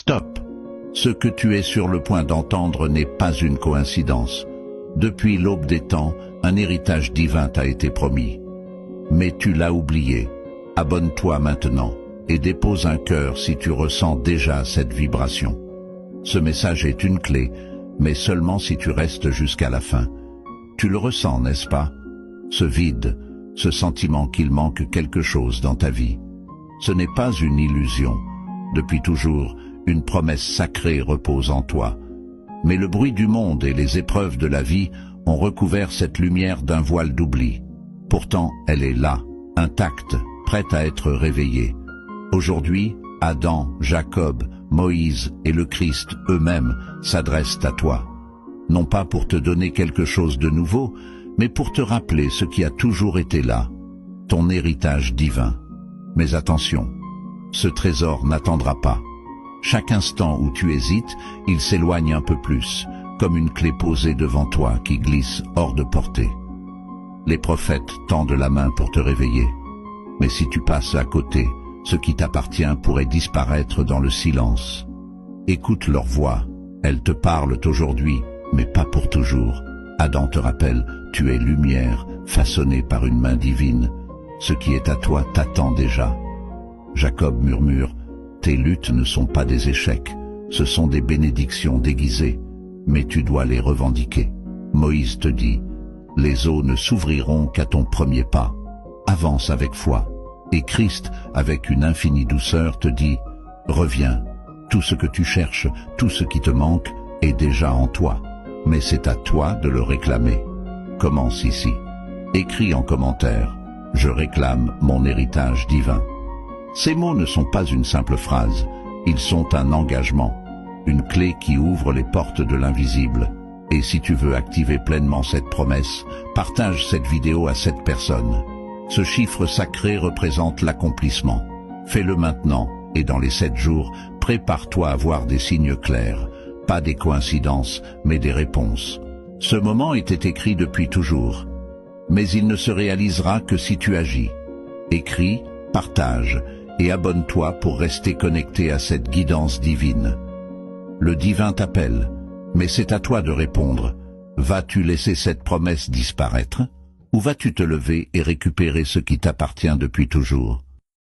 Stop. Ce que tu es sur le point d'entendre n'est pas une coïncidence. Depuis l'aube des temps, un héritage divin t'a été promis. Mais tu l'as oublié. Abonne-toi maintenant et dépose un cœur si tu ressens déjà cette vibration. Ce message est une clé, mais seulement si tu restes jusqu'à la fin. Tu le ressens, n'est-ce pas? Ce vide, ce sentiment qu'il manque quelque chose dans ta vie. Ce n'est pas une illusion. Depuis toujours, une promesse sacrée repose en toi. Mais le bruit du monde et les épreuves de la vie ont recouvert cette lumière d'un voile d'oubli. Pourtant, elle est là, intacte, prête à être réveillée. Aujourd'hui, Adam, Jacob, Moïse et le Christ eux-mêmes s'adressent à toi. Non pas pour te donner quelque chose de nouveau, mais pour te rappeler ce qui a toujours été là, ton héritage divin. Mais attention, ce trésor n'attendra pas. Chaque instant où tu hésites, il s'éloigne un peu plus, comme une clé posée devant toi qui glisse hors de portée. Les prophètes tendent la main pour te réveiller. Mais si tu passes à côté, ce qui t'appartient pourrait disparaître dans le silence. Écoute leur voix, elles te parlent aujourd'hui, mais pas pour toujours. Adam te rappelle, tu es lumière, façonnée par une main divine. Ce qui est à toi t'attend déjà. Jacob murmure, tes luttes ne sont pas des échecs, ce sont des bénédictions déguisées, mais tu dois les revendiquer. Moïse te dit, les eaux ne s'ouvriront qu'à ton premier pas. Avance avec foi. Et Christ, avec une infinie douceur, te dit, reviens, tout ce que tu cherches, tout ce qui te manque, est déjà en toi. Mais c'est à toi de le réclamer. Commence ici. Écris en commentaire, je réclame mon héritage divin. Ces mots ne sont pas une simple phrase, ils sont un engagement, une clé qui ouvre les portes de l'invisible. Et si tu veux activer pleinement cette promesse, partage cette vidéo à 7 personnes. Ce chiffre sacré représente l'accomplissement. Fais-le maintenant, et dans les 7 jours, prépare-toi à voir des signes clairs. Pas des coïncidences, mais des réponses. Ce moment était écrit depuis toujours. Mais il ne se réalisera que si tu agis. Écris, partage, et abonne-toi pour rester connecté à cette guidance divine. Le divin t'appelle, mais c'est à toi de répondre. Vas-tu laisser cette promesse disparaître ? Ou vas-tu te lever et récupérer ce qui t'appartient depuis toujours ?